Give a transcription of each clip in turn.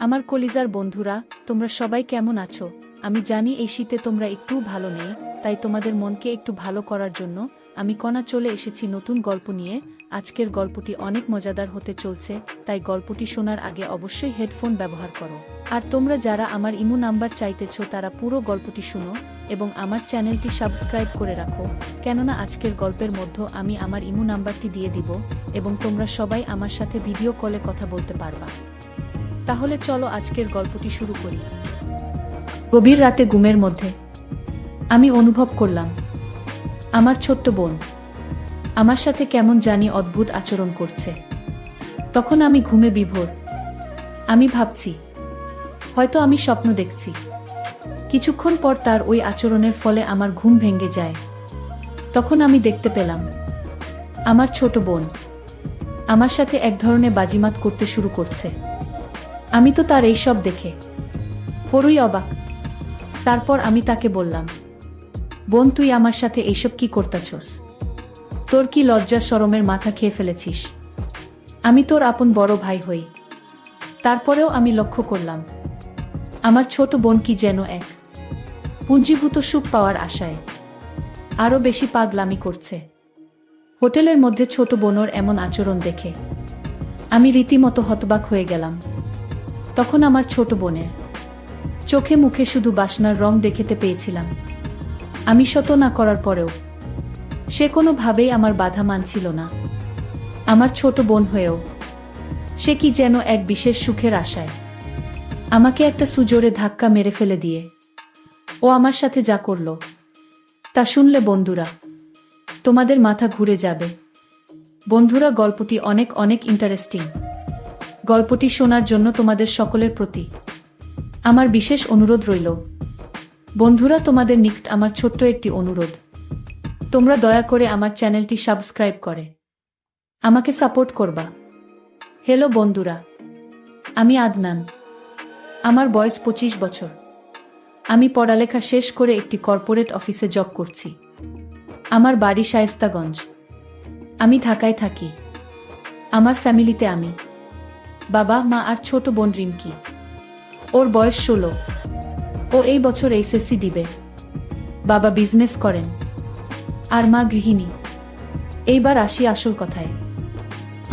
আমার কলিজার বন্ধুরা, তোমরা সবাই কেমন আছো? আমি জানি এই শীতে তোমরা একটুও ভালো নেই, তাই তোমাদের মনকে একটু ভালো করার জন্য আমি কণা চলে এসেছি নতুন গল্প নিয়ে। আজকের গল্পটি অনেক মজাদার হতে চলছে, তাই গল্পটি শোনার আগে অবশ্যই হেডফোন ব্যবহার করো। আর তোমরা যারা আমার ইমো নাম্বার চাইতেছো তারা পুরো গল্পটি শুনো এবং আমার চ্যানেলটি সাবস্ক্রাইব করে রাখো, কেননা আজকের গল্পের মধ্যে আমি আমার ইমো নাম্বারটি দিয়ে দিব এবং তোমরা সবাই আমার সাথে ভিডিও কলে কথা বলতে পারবা। তাহলে চলো আজকের গল্পটি শুরু করি। গভীর রাতে ঘুমের মধ্যে আমি অনুভব করলাম আমার ছোট্ট বোন আমার সাথে কেমন জানি অদ্ভুত আচরণ করছে। তখন আমি ঘুমে বিভোর। আমি ভাবছি হয়তো আমি স্বপ্ন দেখছি। কিছুক্ষণ পর তার ওই আচরণের ফলে আমার ঘুম ভেঙে যায়। তখন আমি দেখতে পেলাম আমার ছোট বোন আমার সাথে এক ধরনের বাজিমাত করতে শুরু করছে। আমি তো তার এইসব দেখে পুরোই অবাক। তারপর আমি তাকে বললাম, বোন, তুই আমার সাথে এইসব কি করতেছস? তোর কি লজ্জা শরমের মাথা খেয়ে ফেলেছিস? আমি তোর আপন বড় ভাই হই। তারপরেও আমি লক্ষ্য করলাম আমার ছোট বোন কি যেন এক পুঞ্জীভূত সুখ পাওয়ার আশায় আরও বেশি পাগলামি করছে। হোটেলের মধ্যে ছোট বোনের এমন আচরণ দেখে আমি রীতিমতো হতবাক হয়ে গেলাম। তখন আমার ছোট বোনের চোখে মুখে শুধু বাসনার রং দেখতে পেয়েছিলাম। আমি শত না করার পরেও সে কোনোভাবেই আমার বাধা মানছিল না। আমার ছোট বোন হয়েও সে কি যেন এক বিশেষ সুখের আশায় আমাকে একটা সুজোরে ধাক্কা মেরে ফেলে দিয়ে ও আমার সাথে যা করল তা শুনলে বন্ধুরা তোমাদের মাথা ঘুরে যাবে। বন্ধুরা, গল্পটি অনেক অনেক ইন্টারেস্টিং। গল্পটি শোনার জন্য তোমাদের সকলের প্রতি আমার বিশেষ অনুরোধ রইল। বন্ধুরা, তোমাদের নিকট আমার ছোট্ট একটি অনুরোধ, তোমরা দয়া করে আমার চ্যানেলটি সাবস্ক্রাইব করে আমাকে সাপোর্ট করবা। হ্যালো বন্ধুরা, আমি আদনান। আমার বয়স 25 বছর। আমি পড়ালেখা শেষ করে একটি কর্পোরেট অফিসে জব করছি। আমার বাড়ি শায়েস্তাগঞ্জ। আমি ঢাকায় থাকি। আমার ফ্যামিলিতে আমি, বাবা, মা আর ছোট বোন রিমকি। ওর বয়স 16। ও এই বছর এইচএসসি দিবে। বাবা বিজনেস করেন আর মা গৃহিণী। এইবার আসি আসল কথায়।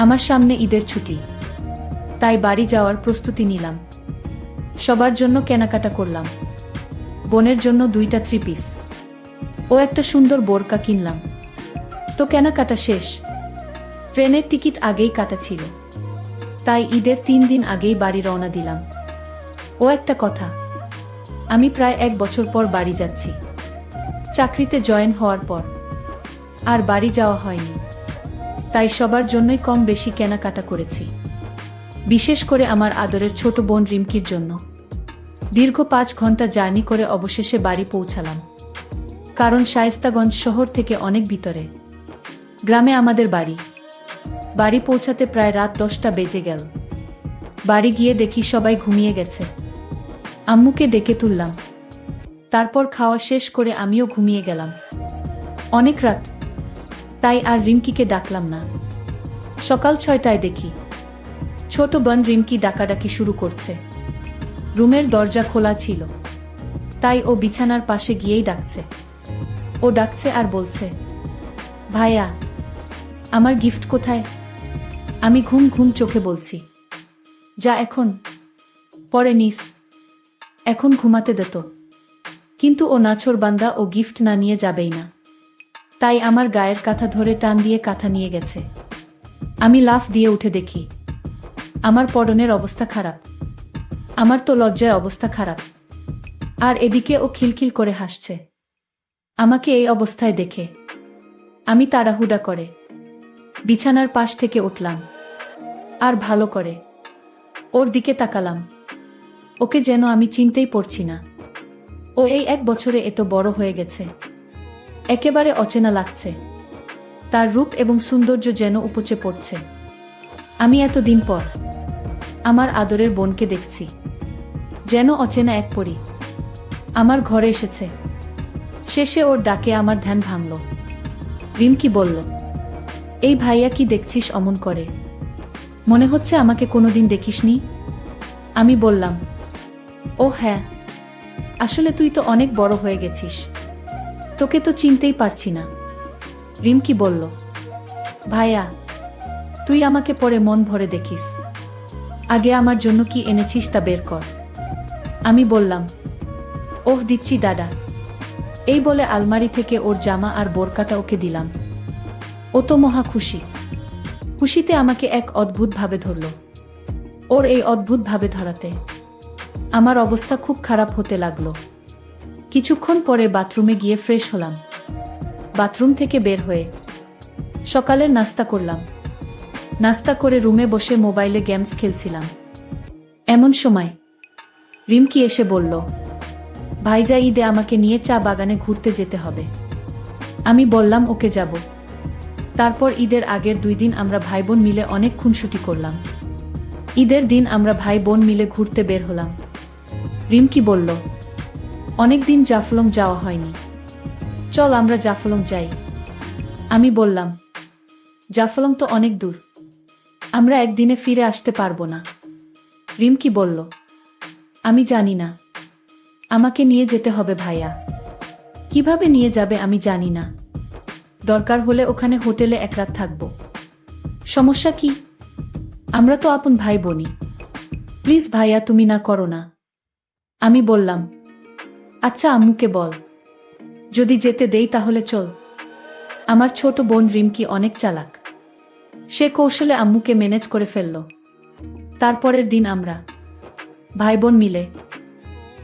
আমার সামনে ঈদের ছুটি, তাই বাড়ি যাওয়ার প্রস্তুতি নিলাম। সবার জন্য কেনাকাটা করলাম। বোনের জন্য 2টা 3 পিস ও একটা সুন্দর বোরকা কিনলাম। তো কেনাকাটা শেষ। ট্রেনের টিকিট আগেই কাটা ছিল, তাই ঈদের 3 দিন আগেই বাড়ি রওনা দিলাম। ও একটা কথা, আমি প্রায় 1 বছর পর বাড়ি যাচ্ছি। চাকরিতে জয়েন হওয়ার পর আর বাড়ি যাওয়া হয়নি, তাই সবার জন্যই কম বেশি কেনাকাটা করেছি, বিশেষ করে আমার আদরের ছোট বোন রিমকির জন্য। দীর্ঘ 5 ঘন্টা জার্নি করে অবশেষে বাড়ি পৌঁছালাম, কারণ শায়েস্তাগঞ্জ শহর থেকে অনেক ভিতরে গ্রামে আমাদের বাড়ি। বাড়ি পৌঁছাতে প্রায় রাত 10টা বেজে গেল। বাড়ি গিয়ে দেখি সবাই ঘুমিয়ে গেছে। আম্মুকে ডেকে তুললাম। তারপর খাওয়া শেষ করে আমিও ঘুমিয়ে গেলাম। অনেক রাত, তাই আর রিমকিকে ডাকলাম না। সকাল 6টায় দেখি ছোট বোন রিমকি ডাকাডাকি শুরু করছে। রুমের দরজা খোলা ছিল, তাই ও বিছানার পাশে গিয়েই ডাকছে। ও ডাকছে আর বলছে, ভাইয়া, আমার গিফট কোথায়? আমি ঘুম ঘুম চোখে বলছি, যা এখন, পরে নিস, এখন ঘুমাতে দে তো। কিন্তু ও নাছোড়বান্দা, ও গিফট না নিয়ে যাবেই না। তাই আমার গায়ের কাঁথা ধরে টান দিয়ে কাঁথা নিয়ে গেছে। আমি লাফ দিয়ে উঠে দেখি আমার পরনের অবস্থা খারাপ। আমার তো লজ্জায় অবস্থা খারাপ। আর এদিকে ও খিলখিল করে হাসছে আমাকে এই অবস্থায় দেখে। আমি তাড়াহুড়া করে বিছানার পাশ থেকে উঠলাম আর ভালো করে ওর দিকে তাকালাম। ওকে যেন আমি চিনতেই পারছি না। ও এই 1 বছরে এত বড় হয়ে গেছে, একেবারে অচেনা লাগছে। তার রূপ এবং সৌন্দর্য যেন উপচে পড়ছে। আমি এতদিন পর আমার আদরের বোনকে দেখছি, যেন অচেনা এক পরী আমার ঘরে এসেছে। শেষে ওর ডাকে আমার ধ্যান ভাঙল। রিমকি বলল, এই ভাইয়া কি দেখছিস অমন করে? মনে হচ্ছে আমাকে কোনোদিন দেখিসনি। আমি বললাম, ও হ্যাঁ, আসলে তুই তো অনেক বড় হয়ে গেছিস, তোকে তো চিনতেই পারছি না। রিমকি বলল, ভাইয়া, তুই আমাকে পরে মন ভরে দেখিস, আগে আমার জন্য কি এনেছিস তা বের কর। আমি বললাম, ওহ দিচ্ছি দাদা। এই বলে আলমারি থেকে ওর জামা আর বোরকাটা ওকে দিলাম। ও তো মহা খুশি। খুশিতে আমাকে এক অদ্ভুতভাবে ধরল। ওর এই অদ্ভুতভাবে ধরাতে আমার অবস্থা খুব খারাপ হতে লাগলো। কিছুক্ষণ পরে বাথরুমে গিয়ে ফ্রেশ হলাম। বাথরুম থেকে বের হয়ে সকালের নাস্তা করলাম। নাস্তা করে রুমে বসে মোবাইলে গেমস খেলছিলাম। এমন সময় রিমকি এসে বলল, ভাইজা, ঈদে আমাকে নিয়ে চা বাগানে ঘুরতে যেতে হবে। আমি বললাম, ওকে যাব। তারপর ঈদের আগের 2 দিন আমরা ভাই বোন মিলে অনেক খুনসুটি করলাম। ঈদের দিন আমরা ভাই বোন মিলে ঘুরতে বের হলাম। রিমকি বলল, অনেকদিন জাফলং যাওয়া হয়নি, চল আমরা জাফলং যাই। আমি বললাম, জাফলং তো অনেক দূর, আমরা একদিনে ফিরে আসতে পারবো না। রিমকি বলল, আমি জানি না, আমাকে নিয়ে যেতে হবে ভাইয়া। কিভাবে নিয়ে যাবে আমি জানি না, দরকার হলে ওখানে হোটেলে 1 রাত থাকবো। সমস্যা কি? আমরা তো আপন ভাই বোনই, প্লিজ ভাইয়া, তুমি না করো না। আমি বললাম, আচ্ছা আম্মুকে বল, যদি যেতে দেই তাহলে চল। আমার ছোট বোন রিমকি অনেক চালাক, সে কৌশলে আম্মুকে ম্যানেজ করে ফেলল। তারপরের দিন আমরা ভাই বোন মিলে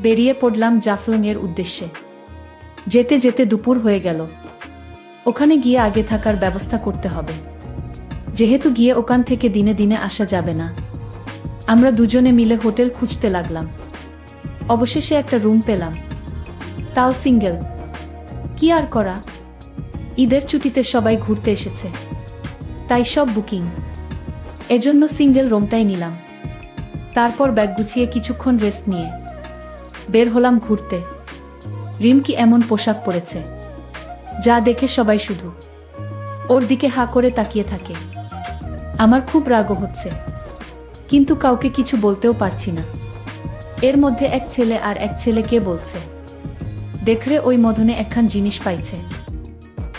বেরিয়ে পড়লাম জাফলং এর উদ্দেশ্যে। যেতে যেতে দুপুর হয়ে গেল। ওখানে গিয়ে আগে থাকার ব্যবস্থা করতে হবে, যেহেতু গিয়ে ওখান থেকে দিনে দিনে আসা যাবে না। আমরা দুজনে মিলে হোটেল খুঁজতে লাগলাম। অবশেষে একটা রুম পেলাম, তাও সিঙ্গেল। কি আর করা, ঈদের ছুটিতে সবাই ঘুরতে এসেছে, তাই সব বুকিং, এজন্য সিঙ্গেল রুমটাই নিলাম। তারপর ব্যাগ গুছিয়ে কিছুক্ষণ রেস্ট নিয়ে বের হলাম ঘুরতে। রিমকি এমন পোশাক পরেছে যা দেখে সবাই শুধু ওর দিকে হা করে তাকিয়ে থাকে। আমার খুব রাগও হচ্ছে, কিন্তু কাউকে কিছু বলতেও পারছি না। এর মধ্যে এক ছেলে আর এক ছেলেকে বলছে, দেখরে ওই মদনে একখান জিনিস পাইছে।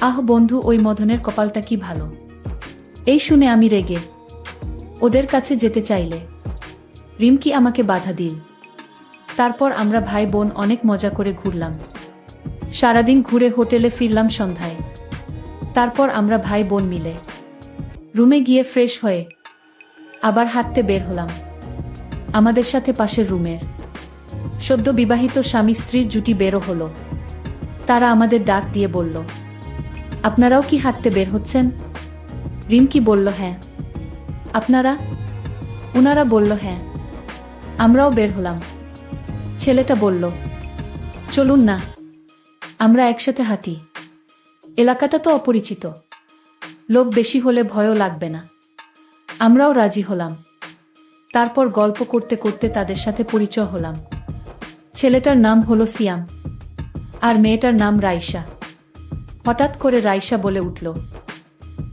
আহ বন্ধু, ওই মদনের কপালটা কি ভালো। এই শুনে আমি রেগে ওদের কাছে যেতে চাইলে রিমকি আমাকে বাধা দিল। তারপর আমরা ভাই বোন অনেক মজা করে ঘুরলাম। সারাদিন ঘুরে হোটেলে ফিরলাম সন্ধ্যায়। তারপর আমরা ভাই বোন মিলে রুমে গিয়ে ফ্রেশ হয়ে আবার হাঁটতে বের হলাম। আমাদের সাথে পাশের রুমের সদ্য বিবাহিত স্বামী স্ত্রীর জুটি বেরো হলো। তারা আমাদের ডাক দিয়ে বলল, আপনারাও কি হাঁটতে বের হচ্ছেন? রিমকি বলল, হ্যাঁ। আপনারা? উনারা বলল, হ্যাঁ, আমরাও বের হলাম। ছেলেটা বলল, চলুন না, আমরা একসাথে হাঁটি, এলাকাটা তো অপরিচিত, লোক বেশি হলে ভয়ও লাগবে না। আমরাও রাজি হলাম। তারপর গল্প করতে করতে তাদের সাথে পরিচয় হলাম। ছেলেটার নাম হলো সিয়াম আর মেয়েটার নাম রাইসা। হঠাৎ করে রাইসা বলে উঠল,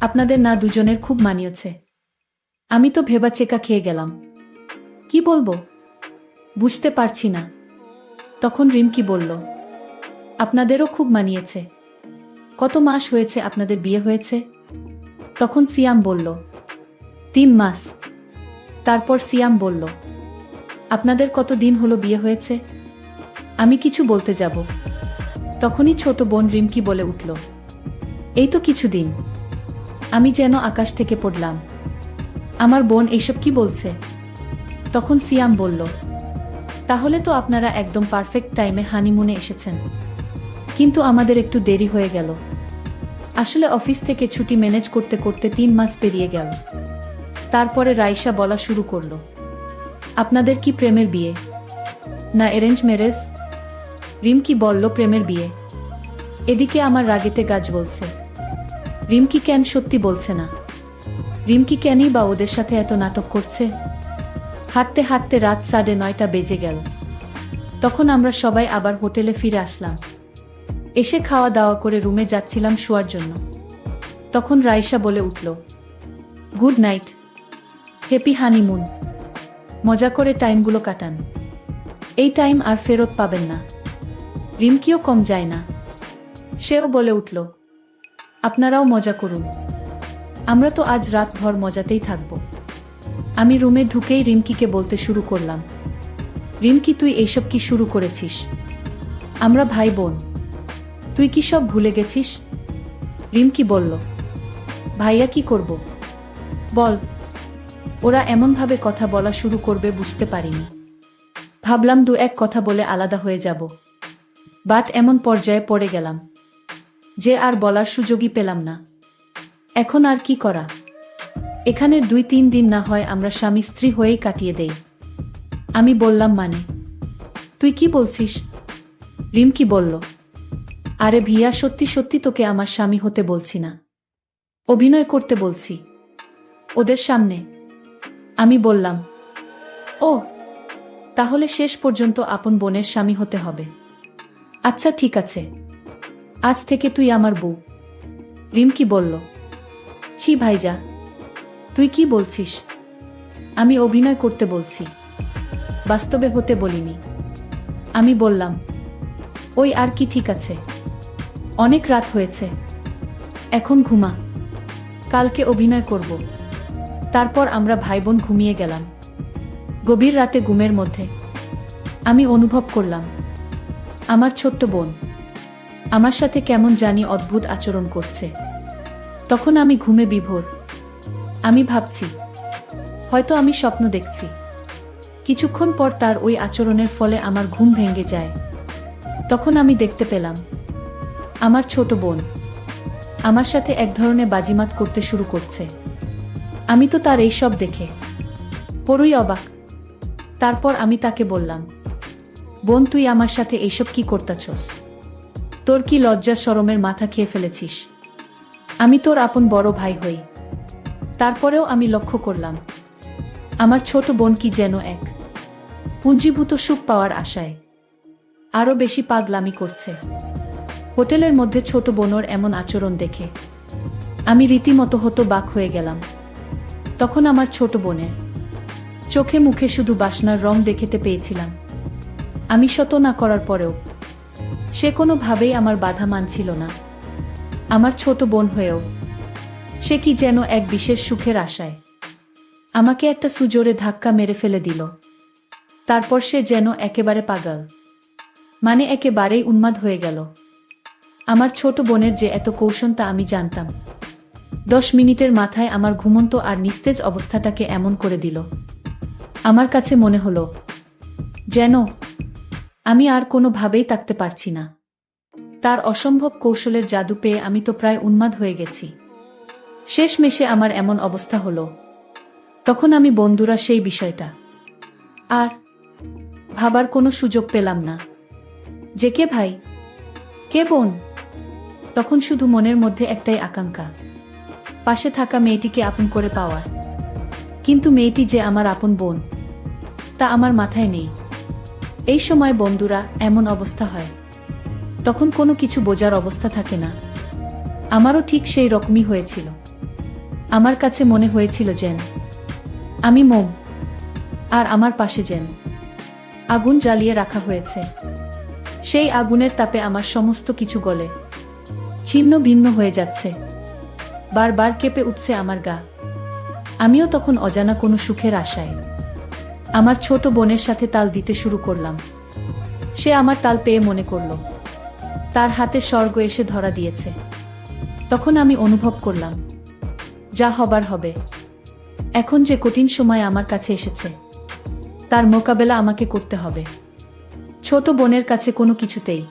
আপনাদের না দুজনের খুব মানিয়েছে। আমি তো ভেবা চেকা খেয়ে গেলাম, কি বলবো বুঝতে পারছি না। তখন রিমকি বলল, আপনাদেরও খুব মানিয়েছে। কত মাস হয়েছে আপনাদের বিয়ে হয়েছে? তখন সিয়াম বলল, 3 মাস। তারপর সিয়াম বলল, আপনাদের কত দিন হলো বিয়ে হয়েছে? আমি কিছু বলতে যাব, তখনই ছোট বোন রিমকি বলে উঠল, এই তো কিছুদিন। আমি যেন আকাশ থেকে পড়লাম। আমার বোন এইসব কি বলছে? তখন সিয়াম বলল, তাহলে তো আপনারা একদম পারফেক্ট টাইমে হানিমুনে এসেছেন। কিন্তু আমাদের একটু দেরি হয়ে গেল। আসলে অফিস থেকে ছুটি ম্যানেজ করতে করতে 3 মাস পেরিয়ে গেল। তারপরে রাইসা বলা শুরু করল, আপনাদের কি প্রেমের বিয়ে না অ্যারেঞ্জ ম্যারেজ? রিমকি বলল, প্রেমের বিয়ে। এদিকে আমার রাগেতে গাছ বলছে, রিমকি কেন সত্যি বলছে না? রিমকি কেনই বা ওদের সাথে এত নাটক করছে? হাঁটতে হাঁটতে রাত 9:30 বেজে গেল। তখন আমরা সবাই আবার হোটেলে ফিরে আসলাম। এসে খাওয়া দাওয়া করে রুমে যাচ্ছিলাম শোয়ার জন্য। তখন রাইসা বলে উঠল, গুড নাইট, হ্যাপি হানিমুন। মজা করে টাইমগুলো কাটান। এই টাইম আর ফেরত পাবেন না। রিমকিও কম যায় না। সেও বলে উঠল, আপনারাও মজা করুন, আমরা তো আজ রাতভর মজাতেই থাকব। আমি রুমে ঢুকেই রিমকিকে বলতে শুরু করলাম, রিমকি তুই এইসব কি শুরু করেছিস? আমরা ভাই বোন, তুই কি সব ভুলে গেছিস? রিমকি বলল, ভাইয়া কি করব বল। ওরা এমনভাবে কথা বলা শুরু করবে বুঝতে পারিনি। ভাবলাম দু এক কথা বলে আলাদা হয়ে যাব, বাট এমন পর্যায়ে পড়ে গেলাম যে আর বলার সুযোগই পেলাম না। এখন আর কি করা? এখানের 2-3 দিন না হয় আমরা স্বামী স্ত্রী হয়েই কাটিয়ে দেই। আমি বললাম, মানে তুই কি বলছিস? রিমকি বলল, আরে ভিয়া, সত্যি সত্যি তোকে আমার স্বামী হতে বলছি না, অভিনয় করতে বলছি ওদের সামনে। আমি বললাম, ও তাহলে শেষ পর্যন্ত আপন বোনের স্বামী হতে হবে। আচ্ছা ঠিক আছে, আজ থেকে তুই আমার বউ। রিমকি বলল, ছি ভাইজা, তুই কি বলছিস? আমি অভিনয় করতে বলছি, বাস্তবে হতে বলিনি। আমি বললাম, ওই আর কি, ঠিক আছে, অনেক রাত হয়েছে, এখন ঘুমা, কালকে অভিনয় করব। তারপর আমরা ভাই বোন ঘুমিয়ে গেলাম। গভীর রাতে ঘুমের মধ্যে আমি অনুভব করলাম আমার ছোট্ট বোন আমার সাথে কেমন জানি অদ্ভুত আচরণ করছে। তখন আমি ঘুমে বিভোর। আমি ভাবছি হয়তো আমি স্বপ্ন দেখছি। কিছুক্ষণ পর তার ওই আচরণের ফলে আমার ঘুম ভেঙে যায়। তখন আমি দেখতে পেলাম আমার ছোট বোন আমার সাথে এক ধরনের বাজিমাত করতে শুরু করছে। আমি তো তার এই সব দেখে পুরোই অবাক। তারপর আমি তাকে বললাম, বোন তুই আমার সাথে এইসব কি করতেছস? তোর কি লজ্জা শরমের মাথা খেয়ে ফেলেছিস? আমি তোর আপন বড় ভাই হই। তারপরেও আমি লক্ষ্য করলাম আমার ছোট বোন কি যেন এক পুঞ্জীভূত সুখ পাওয়ার আশায় আরো বেশি পাগলামি করছে। হোটেলের মধ্যে ছোট বোনর এমন আচরণ দেখে আমি রীতিমতো হতবাক হয়ে গেলাম। তখন আমার ছোট বোনের চোখে মুখে শুধু বাসনার রং দেখতে পেয়েছিলাম। আমি শত না করার পরেও সে কোনোভাবেই আমার বাধা মানছিল না। আমার ছোট বোন হয়েও সে কি যেন এক বিশেষ সুখের আশায় আমাকে একটা সুজোরে ধাক্কা মেরে ফেলে দিল। তারপর সে যেন একেবারে পাগল, মানে একেবারেই উন্মাদ হয়ে গেল। আমার ছোট বোনের যে এত কৌশল তা আমি জানতাম। 10 মিনিটের মাথায় আমার ঘুমন্ত আর নিস্তেজ অবস্থাটাকে এমন করে দিল। আমার কাছে মনে হলো যেন আমি আর কোনোভাবেই থাকতে পারছি না। তার অসম্ভব কৌশলের জাদু পেয়ে আমি তো প্রায় উন্মাদ হয়ে গেছি। শেষমেশে আমার এমন অবস্থা হলো। তখন আমি বন্ধুরা সেই বিষয়টা আর ভাবার কোনো সুযোগ পেলাম না যে কে ভাই কে বোন। তখন শুধু মনের মধ্যে একটাই আকাঙ্ক্ষা, পাশে থাকা মেয়েটিকে আপন করে পাওয়ার। কিন্তু মেয়েটি যে আমার আপন বোন তা আমার মাথায় নেই। এই সময় বন্ধুরা এমন অবস্থা হয়, তখন কোনো কিছু বোঝার অবস্থা থাকে না। আমারও ঠিক সেই রকমই হয়েছিল। আমার কাছে মনে হয়েছিল যেন আমি মোম, আর আমার পাশে যেন আগুন জ্বালিয়ে রাখা হয়েছে। সেই আগুনের তাপে আমার সমস্ত কিছু গলে ছিন্ন ভিন্ন হয়ে যাচ্ছে। বারবার কেঁপে উঠছে আমার গা। আমিও তখন অজানা কোনো সুখের আশায় আমার ছোট বোনের সাথে তাল দিতে শুরু করলাম। সে আমার তাল পেয়ে মনে করল তার হাতে স্বর্গ এসে ধরা দিয়েছে। তখন আমি অনুভব করলাম যা হবার হবে। এখন যে কঠিন সময় আমার কাছে এসেছে তার মোকাবেলা আমাকে করতে হবে। ছোট বোনের কাছে কোনো কিছুতেই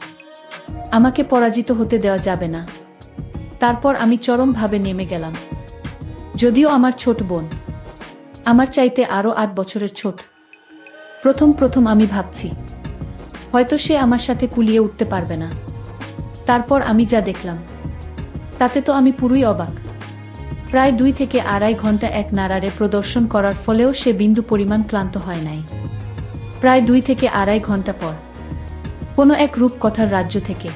আমাকে পরাজিত হতে দেওয়া যাবে না। তারপর আমি চরমভাবে নেমে গেলাম। যদিও আমার ছোট বোন আমার চাইতে আরো 8 বছরের ছোট। প্রথম আমি ভাবছি হয়তো সে আমার সাথে কুলিয়ে উঠতে পারবে না। তারপর আমি যা দেখলাম তাতে তো আমি পুরোই অবাক। প্রায় 2 থেকে আড়াই ঘন্টা এক নাড়ারে প্রদর্শন করার ফলেও সে বিন্দু পরিমাণ ক্লান্ত হয় নাই। প্রায় 2 থেকে আড়াই ঘন্টা পর কোনো এক রূপকথার রাজ্য থেকে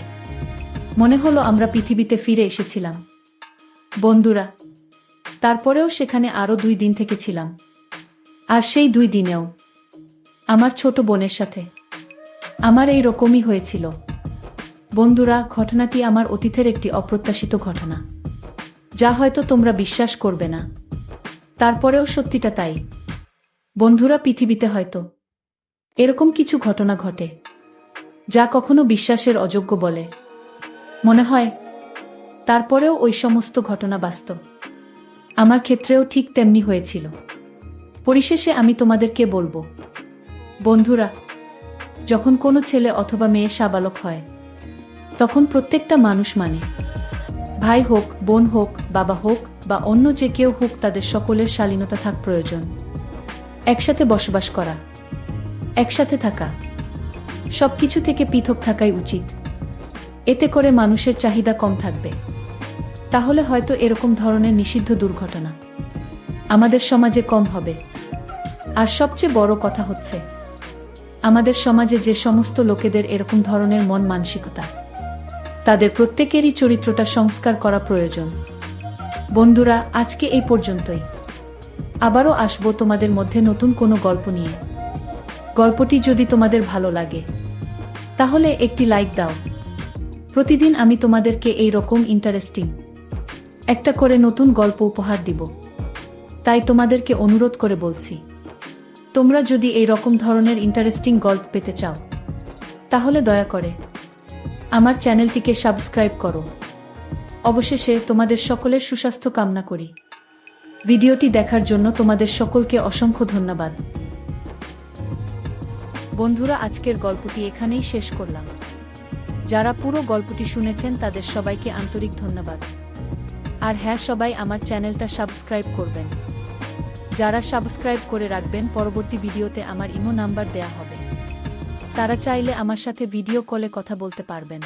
মনে হলো আমরা পৃথিবীতে ফিরে এসেছিলাম। বন্ধুরা, তারপরেও সেখানে আরো 2 দিন থেকেছিলাম। আর সেই 2 দিনেও আমার ছোট বোনের সাথে আমার এই রকমই হয়েছিল। বন্ধুরা, ঘটনাটি আমার অতীতের একটি অপ্রত্যাশিত ঘটনা, যা হয়তো তোমরা বিশ্বাস করবে না, তারপরেও সত্যিটা তাই। বন্ধুরা, পৃথিবীতে হয়তো এরকম কিছু ঘটনা ঘটে যা কখনো বিশ্বাসের অযোগ্য বলে মনে হয়, তারপরেও ওই সমস্ত ঘটনা বাস্তব। আমার ক্ষেত্রেও ঠিক তেমনি হয়েছিল। পরিশেষে আমি তোমাদেরকে বলবো, বন্ধুরা, যখন কোনো ছেলে অথবা মেয়ে সাবালক হয়, তখন প্রত্যেকটা মানুষ মানে ভাই হোক, বোন হোক, বাবা হোক বা অন্য যে কেউ হোক, তাদের সকলের শালীনতা থাকা প্রয়োজন। একসাথে বসবাস করা, একসাথে থাকা, সবকিছু থেকে পৃথক থাকাই উচিত। এতে করে মানুষের চাহিদা কম থাকবে। তাহলে হয়তো এরকম ধরনের নিষিদ্ধ দুর্ঘটনা আমাদের সমাজে কম হবে। আর সবচেয়ে বড় কথা হচ্ছে, আমাদের সমাজে যে সমস্ত লোকেদের এরকম ধরনের মন মানসিকতা, তাদের প্রত্যেকেরই চরিত্রটা সংস্কার করা প্রয়োজন। বন্ধুরা, আজকে এই পর্যন্তই। আবারও আসবো তোমাদের মধ্যে নতুন কোনো গল্প নিয়ে। গল্পটি যদি তোমাদের ভালো লাগে, তাহলে একটি লাইক দাও। প্রতিদিন আমি তোমাদেরকে এই রকম ইন্টারেস্টিং একটা করে নতুন গল্প উপহার দিব। তাই তোমাদেরকে অনুরোধ করে বলছি, তোমরা যদি এই রকম ধরনের ইন্টারেস্টিং গল্প পেতে চাও, তাহলে দয়া করে আমার চ্যানেলটিকে সাবস্ক্রাইব করো। অবশেষে তোমাদের সকলের সুস্বাস্থ্য কামনা করি। ভিডিওটি দেখার জন্য তোমাদের সকলকে অসংখ্য ধন্যবাদ। বন্ধুরা, আজকের গল্পটি এখানেই শেষ করলাম। যারা পুরো গল্পটি শুনেছেন তাদের সবাইকে আন্তরিক ধন্যবাদ। আর হ্যাঁ, সবাই আমার চ্যানেলটা সাবস্ক্রাইব করবেন। যারা সাবস্ক্রাইব করে রাখবেন, পরবর্তী ভিডিওতে আমার ইমো নাম্বার দেয়া হবে। তারা চাইলে আমার সাথে ভিডিও কলে কথা বলতে পারবেন।